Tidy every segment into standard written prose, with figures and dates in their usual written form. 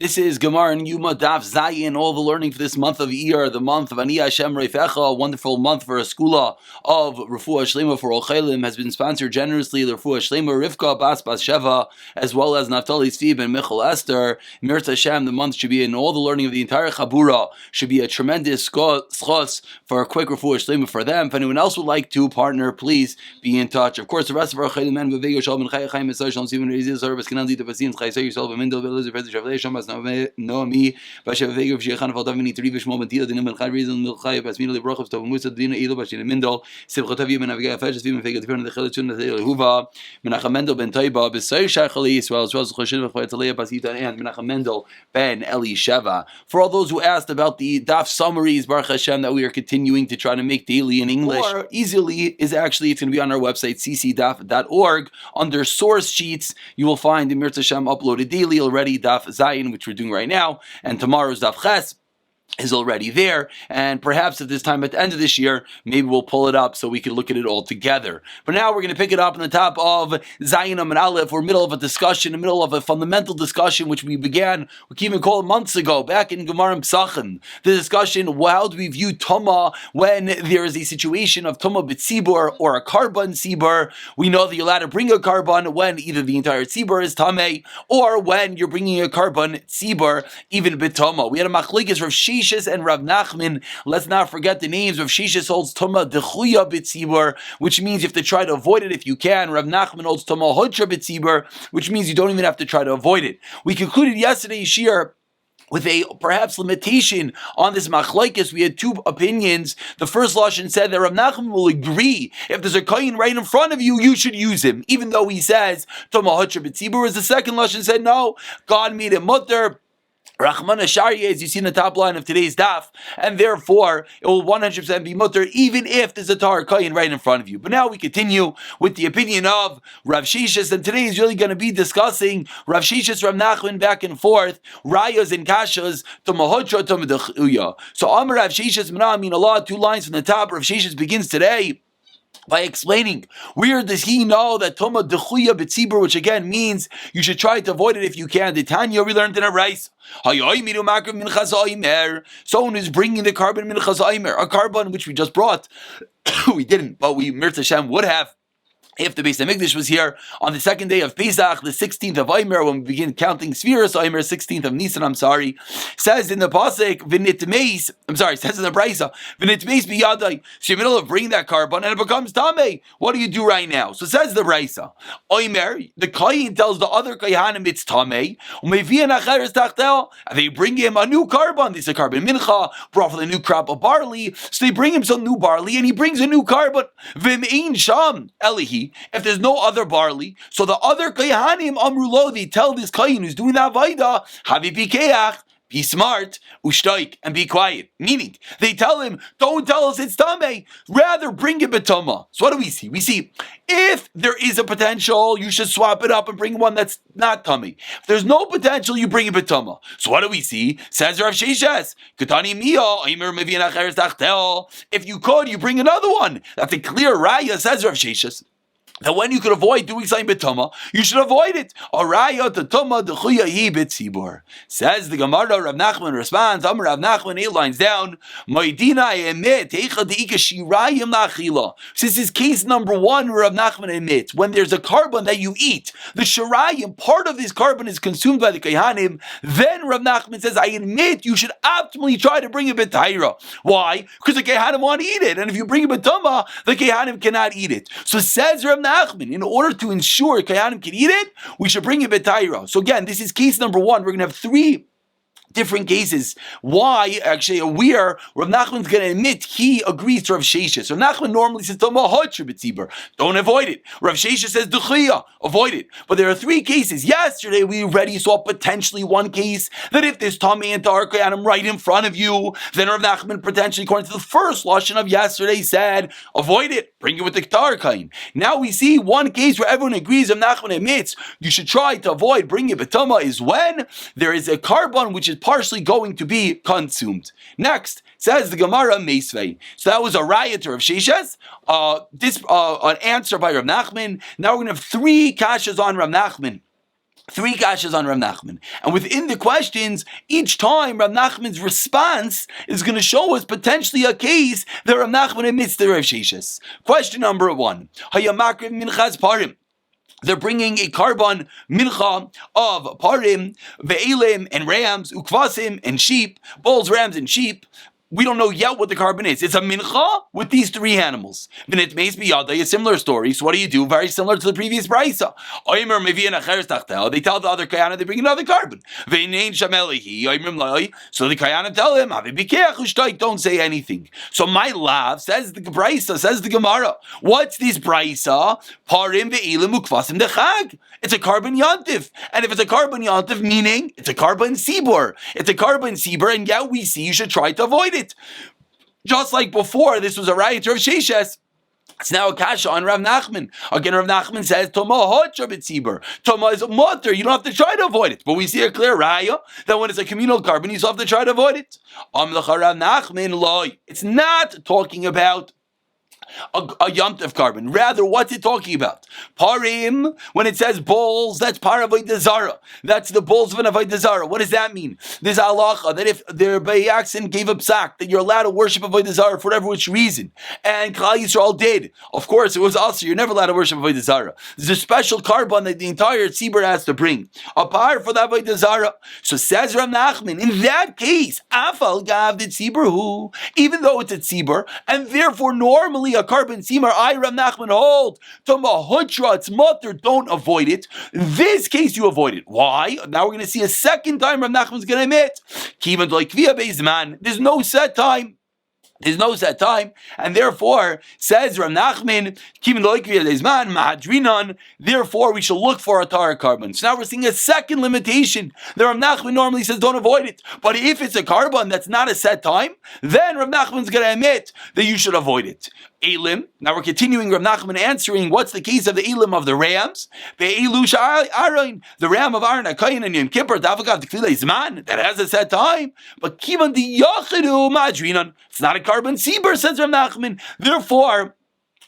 This is Gemara and Yoma Daf Zayin, all the learning for this month of Iyar, the month of Ani Hashem Reifecha, a wonderful month for a skula of Refuah Shlema for Ochelim, has been sponsored generously, the Refuah Shlema Rivka Bas Sheva, as well as Naftali Tzvi and Michal Esther. Mirz Hashem, the month should be in all the learning of the entire Chabura, should be a tremendous schos for a quick Refuah Shlema for them. If anyone else would like to partner, please be in touch. Of course, the rest of our Ochelim men, Vivego Shalom and Chayachayim, Mesaj Shalom Sivin Reizil Sarvas Kenan Zita Vasin, Chaysay yourself, and Mindel Velez, Frederick Shavlei, Shamas Noami, Bashev Vega, Vshechan, Valdavini, Trivish Momentila, Dinam, and Chayrizan, Milchay, Basmina, Librachov, Tov, Musa, Dina, Elo, Bashin, Mindel, Sibchotavi, Menaviga, Fashes, Vim, Vega, Tifan, the Chelatun, the Huva, Menachem Mendel, Ben Taiba, Besay Shachali, as well as Choshin, Vachatalea, Basita, and Menachem Mendel, Ben Eli Sheva. For all those who asked about the Daf summaries, Baruch Hashem, that we are continuing to try to make daily in English, or easily, is actually, it's going to be on our website, ccdaf.org. Under source sheets, you will find the Mirz Hashem uploaded daily already, Daf Zayin, which we're doing right now, and tomorrow's Daf Ches is already there, and perhaps at this time at the end of this year, maybe we'll pull it up so we can look at it all together. But now we're going to pick it up on the top of Zayin and Aleph. We're middle of a discussion, in the middle of a fundamental discussion, which we began, we can even call it months ago, back in Gemara and Psachim. The discussion, how do we view Tumah when there is a situation of Tumah b'tzibur or a carbon tzibur? We know that you're allowed to bring a carbon when either the entire tzibur is tamei, or when you're bringing a carbon tzibur, even b'tumah. We had a machlokes Rav Shishis and Rav Nachman. Let's not forget the names. Rav Shishis holds Tumah dechuya b'tzibur, which means you have to try to avoid it if you can. Rav Nachman holds Tumah hodra b'tzibur, which means you don't even have to try to avoid it. We concluded yesterday's shir with a perhaps limitation on this machlokes. We had two opinions. The first lashon said that Rav Nachman will agree if there's a kohen right in front of you, you should use him, even though he says Tumah hodra b'tzibur. Whereas the second lashon said no, God made it mutter. Rahman Ashariya, as you see in the top line of today's daf, and therefore it will 100% be mutter even if there's a tar kohen right in front of you. But now we continue with the opinion of Rav Shishis, and today is really going to be discussing Rav Shishis, Rav Nachman back and forth, rayas and kashas, to mahotra to medechuya. So Amar Rav Shishis, Menah Min Allah, 2 lines from the top. Rav Shishis begins today by explaining where does he know that Tumah dechuya b'tzibur, which again means you should try to avoid it if you can. The Tanya we learned in a rice. Someone who's bringing the carbon minchas aimer, a carbon which we just brought. We didn't, but we Mirz Hashem would have if the Beis HaMikdash was here on the second day of Pesach, the 16th of Omer, when we begin counting Sfiras Omer, 16th of Nisan, says in the Pasuk, says in the Brisa, V'nitmeis biyadai. So you're in the middle of bringing that carbon and it becomes Tameh. What do you do right now? So says the Brisa, Omer, the Kohen tells the other Kohanim it's Tameh, they bring him a new carbon. This is a carbon mincha, brought for the new crop of barley. So they bring him some new barley and he brings a new carbon. V'mein sham, Elihi. If there's no other barley, so the other Kohanim Amrulo, they tell this Kohen who's doing that Vaida, Havi Pikeach, be smart, ushtaik, and be quiet. Meaning, they tell him, don't tell us it's Tameh, rather bring it B'Tumah. So what do we see? We see, if there is a potential, you should swap it up and bring one that's not Tameh. If there's no potential, you bring it B'Tumah. So what do we see? Says Rav Sheshes, if you could, you bring another one. That's a clear raya, says Rav Sheshes. Now, when you could avoid doing something b'tumah, you should avoid it. Araya t'tumah d'chuya hi b'tzibur. Says the Gemara. Rav Nachman responds. Amar Rav Nachman 8 lines down. Moedina emet eicha deika shirayim la'achila. This is case number 1 where Rav Nachman admits when there's a carbon that you eat, the shirayim, part of this carbon is consumed by the kohanim. Then Rav Nachman says, I admit you should optimally try to bring it b'tayra. Why? Because the kohanim want to eat it, and if you bring it b'tumah, the kohanim cannot eat it. So says Rav Nachman, in order to ensure Kohanim can eat it, we should bring it b'tayra. So again, this is case number 1. We're going to have 3 different cases. Why? Actually, where Rav Nachman's going to admit he agrees to Rav Sheshes. Rav Nachman normally says, don't avoid it. Rav Sheshes says, avoid it. But there are 3 cases. Yesterday, we already saw potentially one case that if there's Tameh and Tar Kohanim right in front of you, then Rav Nachman potentially, according to the first lashon of yesterday, said, avoid it. Bring it with the Tar Kohen. Now we see one case where everyone agrees, Rav Nachman admits, you should try to avoid bringing it b'tumah, is when there is a carbon which is partially going to be consumed. Next, says the Gemara Meisvei. So that was a riot of Sheshes. An answer by Rav Nachman. Now we're going to have 3 kashas on Rav Nachman. Three kashas on Rav Nachman. And within the questions, each time Rav Nachman's response is going to show us potentially a case that Rav Nachman admits to Rav Sheshes. Question number 1. Hayamakriv minchas parim. They're bringing a carbon mincha of parim, ve'elim, and rams, ukvasim, and sheep, bulls, rams, and sheep. We don't know yet what the carbon is. It's a mincha with these three animals. V'nit meis biyada, a similar story. So what do you do? Very similar to the previous brisa. Oimer mevi'en acheres tachtel. They tell the other kayana they bring another carbon. Ve'nein shamelihi. Oimer mlai. So the kayana tell him, Havi bikeach u'shtaik, don't say anything. So my lav, says the brisa, says the Gemara. What's this brisa? Parim ve'ilim ukvasim dechag. It's a carbon yantif. And if it's a carbon yantif, meaning it's a carbon sibur. It's a carbon sibur, and yet we see you should try to avoid it. Just like before, this was a riot of Sheshes. It's now a kasha on Rav Nachman. Again, Rav Nachman says, Toma hotra b'tzibur. Toma is a mutter. You don't have to try to avoid it. But we see a clear raya that when it's a communal carbon, you still have to try to avoid it. Rav Nachman loy. It's not talking about a yomtiv carbon. Rather, what's it talking about? Parim, when it says bulls, that's par avodah zara. That's the bulls of an avodah zara. What does that mean? There's halacha that if their bayaksin gave a psak, that you're allowed to worship avodah zara for whatever which reason. And Klal Yisrael did. Of course, it was also, you're never allowed to worship avodah zara. There's a special carbon that the entire tzibur has to bring. A par for the avodah zara. So says Rav Nachman, in that case, afal gav the tzibur hu, even though it's a tzibur, and therefore normally a carbon seamer, I Rav Nachman hold to mahutra, it's mutter, don't avoid it. In this case, you avoid it. Why? Now we're going to see a second time Rav Nachman's going to admit. Kivan like kvia beizman. There's no set time. There's no set time, and therefore, says Rav Nachman, therefore we shall look for a tar carbon. So now we're seeing a second limitation. The Rav Nachman normally says don't avoid it. But if it's a carbon that's not a set time, then Rav Nachman's going to admit that you should avoid it. Elim. Now we're continuing Rav Nachman answering what's the case of the Elim of the rams. The ram of Aaron HaKohen and Yom Kippur that has a set time. But kivan di yachidu madrinan. It's not a carbon seber, says Rav Nachman. Therefore,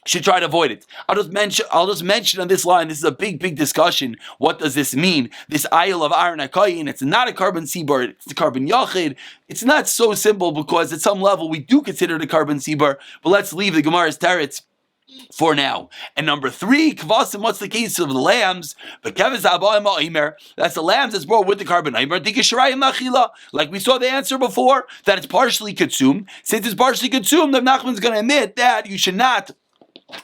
should try to avoid it. I'll just mention on this line, this is a big discussion. What does this mean? This aisle of Aaron HaKohen, it's not a carbon seber, it's the carbon yachid. It's not so simple because at some level we do consider it a carbon seber, but let's leave the Gemara's teretz for now. And number 3, kvasim, what's the case of the lambs? That's the lambs that's brought with the carbon. Like we saw the answer before, that it's partially consumed. Since it's partially consumed, the Nachman's going to admit that you should not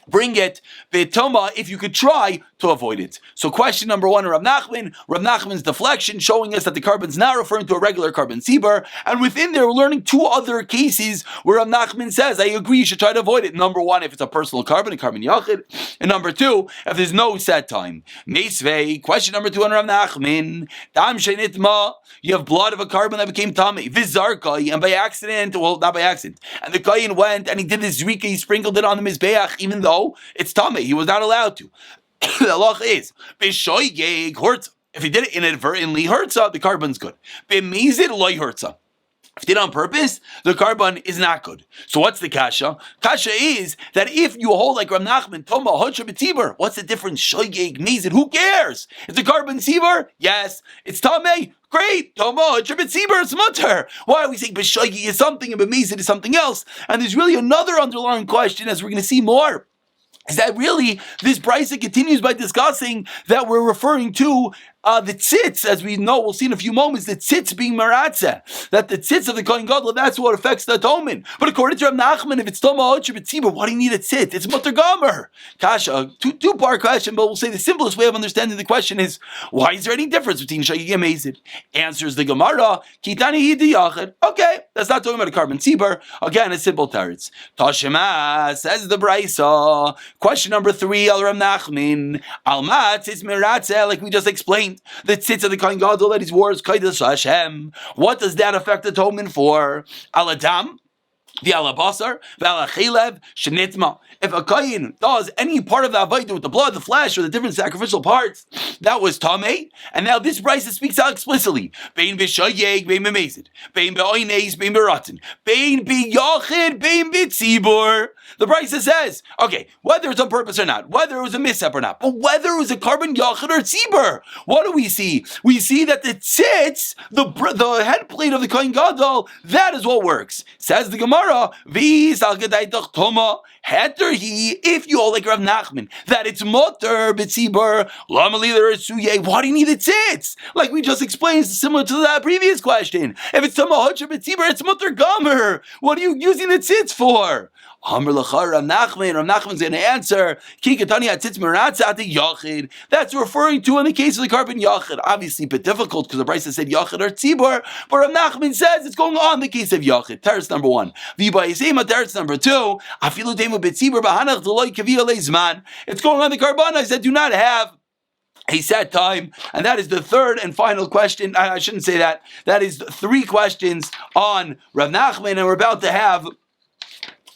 bring it betoma if you could try to avoid it. So question number 1, Rav Nachman's deflection, showing us that the carbon's not referring to a regular carbon seber, and within there we're learning 2 other cases where Rav Nachman says, I agree you should try to avoid it. Number 1, if it's a personal carbon, a carbon yachid, and number 2, if there's no set time. Meisvei, question number 2 on Rav Nachman, dam shenitma, you have blood of a carbon that became tamei, vizarkai, and by accident, well, not by accident, and the kohen went and he did this zrika, he sprinkled it on the mizbeach, even though it's tamei, he was not allowed to. The halacha is b'shoygeg hurtza. If he did it inadvertently, hurtza, the carbon's good. B'mizid loy hurtza. If he did it on purpose, the carbon is not good. So what's the kasha? Kasha is that if you hold like Rav Nachman, Toma, Hotra B'Tzibur, what's the difference? Shoygeg, Mezid, who cares? It's a carbon Tzibur? Yes. It's Tameh? Great. Toma, Hotra B'Tzibur, it's mutter. Why are we saying B'Shoygeg is something and B'Mezid is something else? And there's really another underlying question, as we're going to see more, is that really this brisa continues by discussing that we're referring to the tzitz, as we know, we'll see in a few moments, the tzitz being maratzeh, that the tzitz of the Kohen Gadol, that's what affects the atonement. But according to Rav Nachman, if it's Toma Hotra B'Tzibur, why do you need a tzitz? It's mutter gomer. Kasha, two-part question, but we'll say the simplest way of understanding the question is, why is there any difference between Shagig and Mezid? Answers the Gemara, Kitani Hidi Yachid. Okay, that's not talking about a carbon tzibur. Again, a simple teretz. Tashema, says the brisa. Question number 3, Al Rav Nachman, Alma tzitz meratzeh, like we just explained. The tzitz of the Kohen Gadol that he wore is Kodesh Hashem. What does that affect atonement for? Aladam, the alabasar, v'alachilev, shenitma. If a Kohen does any part of the avodah with the blood, the flesh, or the different sacrificial parts, that was tamei. And now this brisa speaks out explicitly. Bein b'shoyeg, bein b'mezid, bein b'oineis, bein b'ratin, bein b'yachid, bein b'tzibur. The Brisa says, okay, whether it's on purpose or not, whether it was a mishap or not, but whether it was a carbon yachid or tzibur, what do we see? We see that the tzitz, the head plate of the Kohen Gadol, that is what works. Says the Gemara, if you hold like Rav Nachman, that it's mutter b'tzibur, why do you need the tzitz? Like we just explained, similar to that previous question. If it's Tama Hocher b'tzibur, it's mutter gomer. What are you using the tzitz for? Amr l'char Rav Nachman's going to answer, that's referring to in the case of the carbon yachid. Obviously a bit difficult because the Brisa said yachid or tzibur, but Rav Nachman says it's going on in the case of yachid. Teretz number 1. Teretz number 2, it's going on the carbonas that do not have a set time, and that is the third and final question. I shouldn't say that. That is 3 questions on Rav Nachman, and we're about to have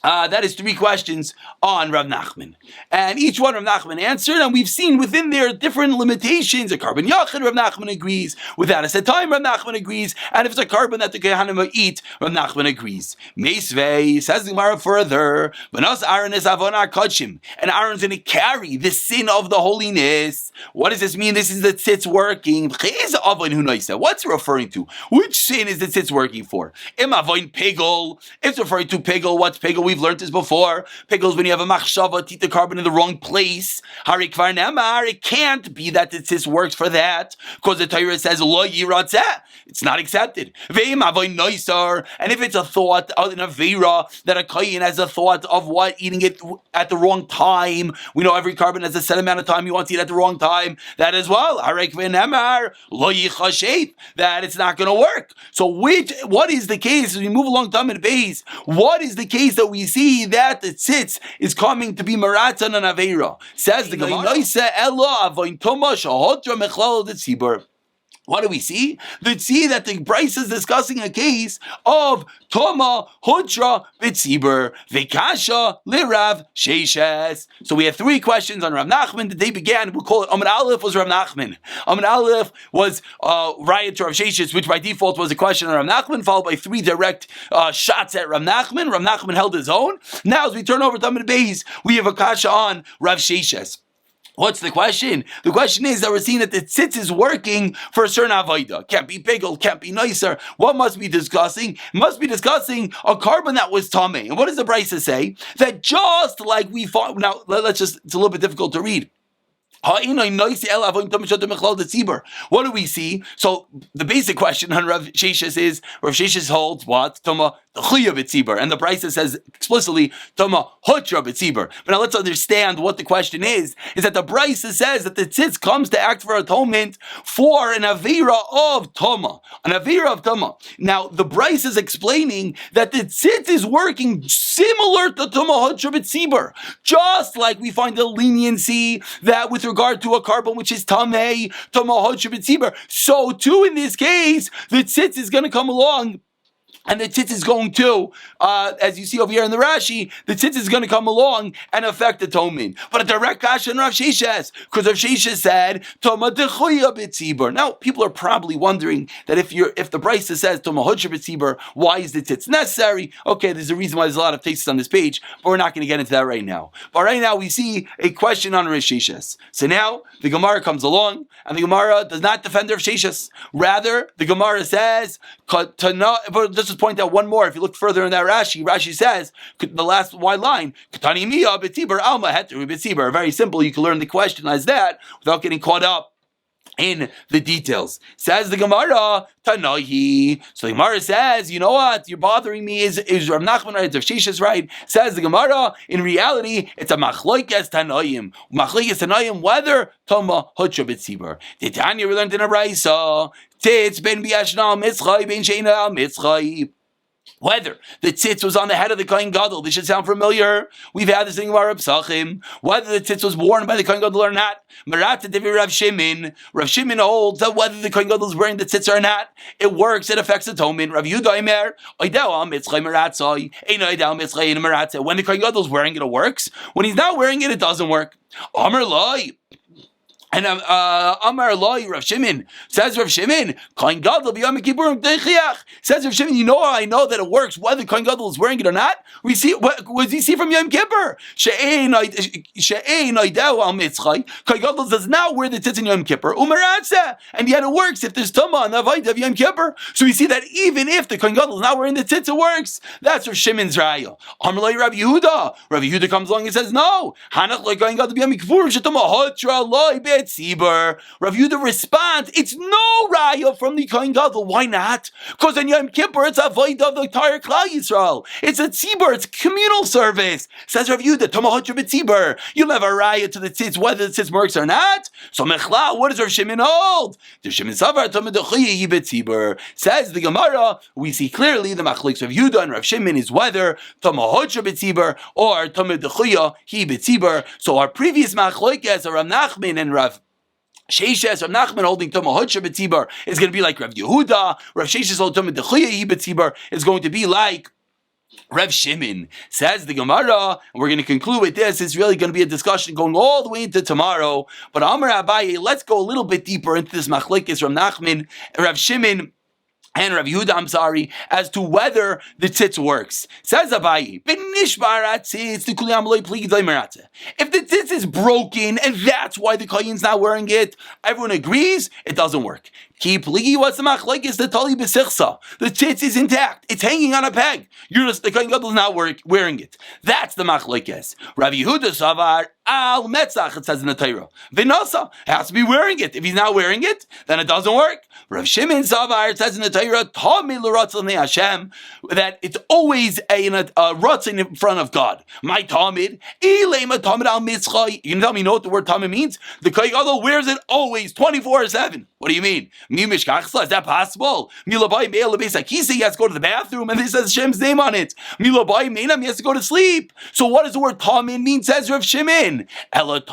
that is 3 questions on Rav Nachman. And each one Rav Nachman answered, and we've seen within there different limitations. A carbon yachid, Rav Nachman agrees. Without a set time, Rav Nachman agrees. And if it's a carbon that the Kohanim will eat, Rav Nachman agrees. Meisvei, says the Gemara further, V'nos Aaron is avonar kodshim. And Aaron's going to carry the sin of the holiness. What does this mean? This is the tzitz working. What's it referring to? Which sin is the tzitz working for? Im avoin pigel. It's referring to pigel. What's pigel? We've learned this before. Pigels when you have a machshava to eat the carbon in the wrong place. Hari kvar nemar. It can't be that the tzitz works for that because the Torah says lo yiratzeh. It's not accepted. Ve'im avoy noisar. And if it's a thought in a vera that a kohen has a thought of what eating it at the wrong time. We know every carbon has a set amount of time you want to eat at the wrong time. That as well. Hari kvar nemar lo yichashet. That it's not going to work. So what is the case as we move along Tamid Beis? What is the case that we see that the tzitz is coming to be maratzon and aveira? Says the Gemara. What do we see? We see that the Bryce is discussing a case of Toma, Hutra, Bitzibur, Vekasha, Lirav, Sheishes. So we have 3 questions on Rav Nachman. The day began, we'll call it Amud Aleph was Rav Nachman. Amud Aleph was Riot to Rav Sheishes, which by default was a question on Rav Nachman, followed by 3 direct shots at Rav Nachman. Rav Nachman held his own. Now as we turn over to Amud Beis, we have a kasha on Rav Sheishes. What's the question? The question is that we're seeing that the tzitz is working for a certain avodah. Can't be pigel, can't be nicer. What must be discussing? Must be discussing a carbon that was tamei. And what does the Brisa say? That just like we fought, now let's just, it's a little bit difficult to read. What do we see? So the basic question on Rav Sheishes is, Rav Sheishes holds what? Toma Chuya b'tzibur, and the Brisa says explicitly Toma Hutra b'tzibur. But now let's understand what the question is that the Brisa says that the tzitz comes to act for atonement for an avira of Toma, an avira of Toma. Now the Brisa is explaining that the tzitz is working similar to Toma Hutra b'tzibur, just like we find the leniency that with regard to a carbon which is tamei, Toma Hutra b'tzibur, so too in this case the tzitz is going to come along. And the tzitz is going to, as you see over here in the Rashi, the tzitz is going to come along and affect atonement. But a direct kasha on Rav Sheishes, because Rav Sheishes said, Toma dechuya b'tzibur. Now, people are probably wondering that if the Brisa says Toma hutra b'tzibur, why is the tzitz necessary? Okay, there's a reason why there's a lot of texts on this page, but we're not going to get into that right now. But right now, we see a question on Rav Sheishes. So now, the Gemara comes along, and the Gemara does not defend Rav Sheishes. Rather, the Gemara says, but just point out one more. If you look further in that Rashi says the last wide line, very simple. You can learn the question as that without getting caught up in the details. Says the Gemara, Tanahi. So the Gemara says, you know what? You're bothering me. Is Rav Nachman right? Is Rav Sheishes right? Says the Gemara, in reality, it's a machloikes Tanayim. Machloikes Tanayim, whether Toma Hutra b'tzibur. The Tanya we learned in a Brisa. Tzitz ben biashna mitzchay ben sheina mitzchay. Whether the tzitz was on the head of the Kohen Gadol, this should sound familiar. We've had this thing about Reb Psachim. Whether the tzitz was worn by the Kohen Gadol or not, Marat Devi Rav Shimon. Rav Shimon holds that whether the Kohen Gadol is wearing the tzitz or not, it works. It affects atonement. Rav Yehuda Omer, Oideo mitzchay maratzai, Eino Oideo mitzchay in maratzai. When the Kohen Gadol is wearing it, it works. When he's not wearing it, it doesn't work. Amar Loi. And Amar Loi Rav Shimon says Rav Shimon Kohen Gadol b'Yom Kippurim Teichiach says Rav Shimon. You know how I know that it works whether Kohen Gadol is wearing it or not. We see what does he see from Yom Kippur? She'ein Oideu al Mitzchay. Kohen Gadol does not wear the tzitz in Yom Kippur. Umaratza, and yet it works if there's Tumah on the Avodah of Yom Kippur. So we see that even if the Kohen Gadol is not wearing the tzitz, it works. That's Rav Shimon's raya. Amar Loi Rav Yehuda. Rav Yehuda comes along and says no. Hanach like Kohen Gadol b'Yom Kippurim she'Tumah hotra Loi Tzibur. Rav Yehuda responds, it's no raya from the Kohen Gadol. Why not? Because on Yom Kippur, it's a void of the entire Klal Yisrael. It's a tzibur, it's a communal service. Says Rav Yehuda, Tomahot Tzibur. You'll have a raya to the tzitz, whether the tzitz works or not. So Mechla, what does Rav Shimon hold? The Shimon Savar, Tomahot Tzibur. Says the Gemara, we see clearly the Machlokes Rav Yehuda and Rav Shimon is whether Tomahot Tzibur or Tomahot Tzibur. So our previous Machlokes are Rav Nachman and Rav Sheishes, Rav Nachman holding Tumah Hodsha B'Tzibur is going to be like Rav Yehuda. Rav Sheishes holding Tumah Dechuya B'Tzibur is going to be like Rav Shimon. Says the Gemara, and we're going to conclude with this. It's really going to be a discussion going all the way into tomorrow. But Amar Abaye, let's go a little bit deeper into this machlekes Rav Nachman, Rav Shimon, and Rav Yehuda, as to whether the tzitz works. Says Abaye, if the tzitz is broken and that's why the kohen's not wearing it, everyone agrees it doesn't work. What's the machlekes? The tali b'sichsa. The tzitz is intact. It's hanging on a peg. The kohen gadol is not wearing it. That's the machlekes. Rav Yehuda savar al metzach. It says in the Torah. Vinasa has to be wearing it. If he's not wearing it, then it doesn't work. Rav Shimon savar. It says in the Torah Hashem, that it's always a ratzon in front of God. My Talmud, Talmud al mitzchay. You can tell me, you know what the word Talmud means? The kohen gadol wears it always, 24/7. What do you mean? Is that possible? He has to go to the bathroom and this says Hashem's name on it. He has to go to sleep. So what does the word Talmud mean? Says Rav Shimon. It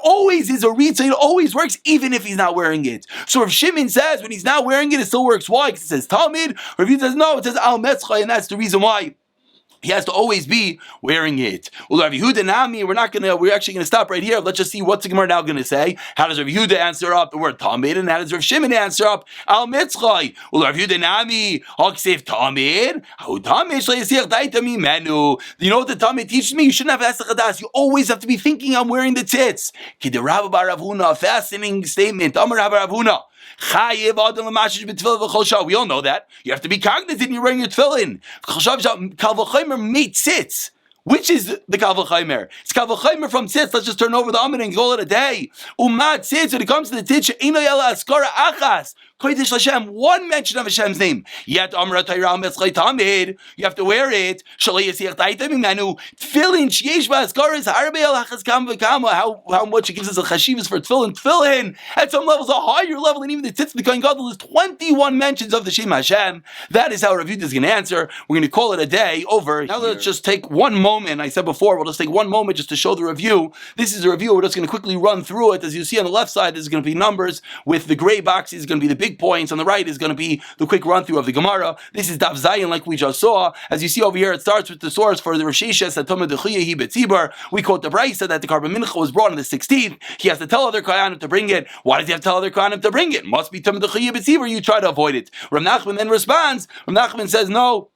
always is a ritzah. It always works even if he's not wearing it. So Rav Shimon says when he's not wearing it, it still works. Why? Because it says Talmud. Rav Shimon says no, it says Al Metzchay, and that's the reason why he has to always be wearing it. Well, Rav Yehuda Nami, we're actually going to stop right here. Let's just see what's the Gemara now going to say. How does Rav Yehuda answer up the word Talmud, and how does Rav Shimon answer up Al Mitzchay? Well, Rav Yehuda Nami, Haksef Talmud, How Talmud Shleisiach Daita Mimenu. You know what the Talmud teaches me? You shouldn't have Esachadas. You always have to be thinking I'm wearing the tzitz. Kid Rav Bar Rav Huna, a fascinating statement. Amar Rav Rav Huna. We all know that. You have to be cognizant you're wearing your tefillin. Which is the Kal V'Chaimer? It's Kal V'Chaimer from tzitz. Let's just turn over the Amen and call it a day. Umat tzitz, when it comes to the tzitz, Eino Yela Askara Achas. Kodesh Hashem, one mention of Hashem's name. Yet Amra Tayram Metzchay Tamid. You have to wear it. Shalei Yasiach Taitam Imanu. Tefillin Sheish Ba'Askara is Harbe El Hachas Kam V'Kama. How much it gives us a chashivas for tefillin. Tefillin at some levels a higher level than even the tzitz. The Kohen Gadol is 21 mentions of the Shem Hashem. That is how Rav Yehuda is going to answer. We're going to call it a day over. Now let's just take one moment. I said before, we'll just take one moment just to show the review. This is a review. We're just going to quickly run through it. As you see on the left side, there's going to be numbers with the gray boxes. Is going to be the big points. On the right is going to be the quick run through of the Gemara. This is Daf Zayin, like we just saw. As you see over here, it starts with the source for the Risheshes that Tumah Dechuya Hi B'Tzibur. We quote the Brisa that the Karban Mincha was brought on the 16th. He has to tell other Kohanim to bring it. Why does he have to tell other Kohanim to bring it? Must be Tumah Dechuya B'Tzibur. You try to avoid it. Rav Nachman then responds. Rav Nachman says no.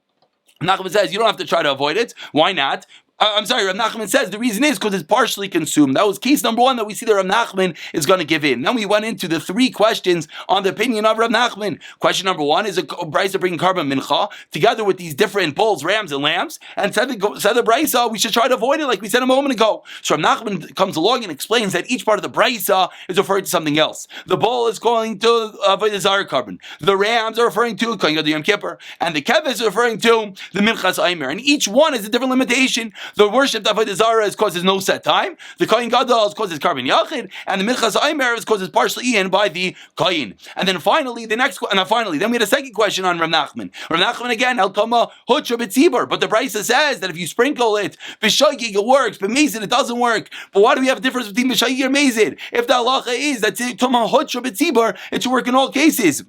Rav Nachman says you don't have to try to avoid it. Why not? Rav Nachman says the reason is because it's partially consumed. That was case number one that we see that Rav Nachman is going to give in. Then we went into the three questions on the opinion of Rav Nachman. Question number one is a brisa bringing Karban Mincha together with these different bulls, rams, and lambs. And said the brisa, we should try to avoid it like we said a moment ago. So Rav Nachman comes along and explains that each part of the brisa is referring to something else. The bull is going to Avodah Zarah Karban. The rams are referring to Kohen Gadol Yom Kippur. And the keves is referring to the Minchas Aimer. And each one is a different limitation. The worship of Avodah Zarah is causes no set time. The Kohen Gadol is causes Karban Yachid, and the Minchas Aimer is causes partially eaten by the Kohen. And then finally, then we had a second question on Rav Nachman. Rav Nachman again, El Toma Hutra B'Tzibur, but the Brisa says that if you sprinkle it, B'Shagig it works, but Mazid it doesn't work. But why do we have a difference between B'Shagig and Mazid? If the halacha is that Toma Hutra B'Tzibur, it should work in all cases.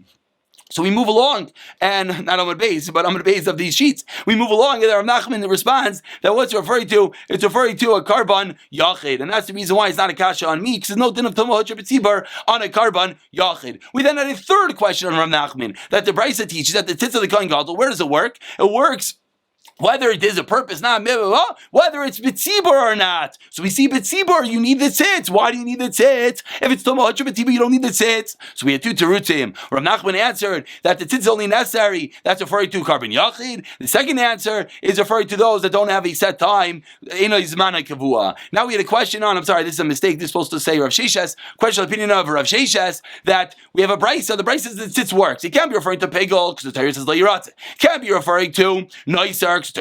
So we move along, and not Amud Beis, but Amud Beis of these sheets. We move along, and Rav Nachman responds that what's referring to, it's referring to a carbon yachid, and that's the reason why it's not a kasha on me, because there's no din of Tumah Hotcha B'tzibur on a carbon yachid. We then had a third question on Rav Nachman, that the Brisa teaches that the titz of the Kohen Gadol, where does it work? It works whether it is a purpose, not whether it's B'tzibur or not. So we see B'tzibur, you need the tzitz. Why do you need the tzitz? If it's Tumah Hotcha B'tzibur, you don't need the tzitz. So we had two terutzim. Rav Nachman answered that the tzitz is only necessary. That's referring to carbon yachid. The second answer is referring to those that don't have a set time. Now we had a question on, I'm sorry, this is a mistake. This is supposed to say Rav Sheshes. Question opinion of Rav Sheshes that we have a brisa. The brisa says the tzitz works. It can't be referring to pegel because the Torah says lo yiratze. It can't be referring to noiser.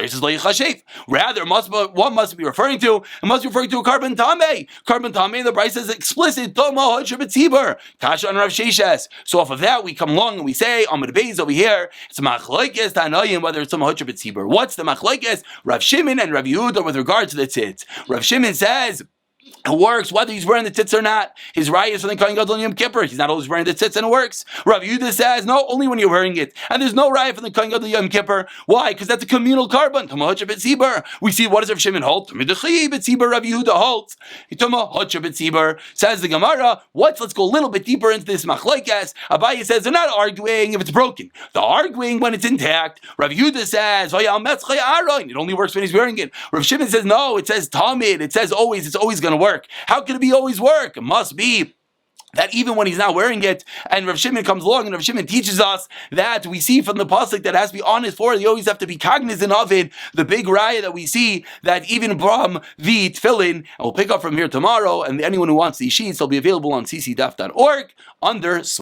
Rather, one must be referring to, it must be referring to a carbon tame. Carbon tame, the Brisa is explicit. Tumah Hotcha B'tzibur. Kasha on Rav Sheshes. So off of that, we come along and we say, Amud Beis over here, it's machlokes Tanoim, whether it's Tumah Hotcha B'tzibur. What's the machlokes? Rav Shimon and Rav Yehuda with regard to the tzitz. Rav Shimon says, it works whether he's wearing the tzitz or not. His raya is from the Kohen Gadol Yom Kippur. He's not always wearing the tzitz, and it works. Rav Yehuda says no, only when you're wearing it. And there's no raya from the Kohen Gadol Yom Kippur. Why? Because that's a communal carbon. Tumah Hotcha B'tzibur. We see what does Rav Shimon hold? Midachi B'tzibur. Rav Yehuda holds. Tumah Hotcha B'tzibur. Says the Gemara. Let's go a little bit deeper into this machlokes. Abaye says they're not arguing if it's broken. They're arguing when it's intact. Rav Yehuda says it only works when he's wearing it. Rav Shimon says no. It says tamid. It says always. It's always going to work. How can it be always work? It must be that even when he's not wearing it, and Rav Shimon comes along, and Rav Shimon teaches us that we see from the pasuk that has to be on his forehead, you always have to be cognizant of it. The big raya that we see, that even from the tefillin, and we'll pick up from here tomorrow, and anyone who wants these sheets, they'll be available on ccdaf.org under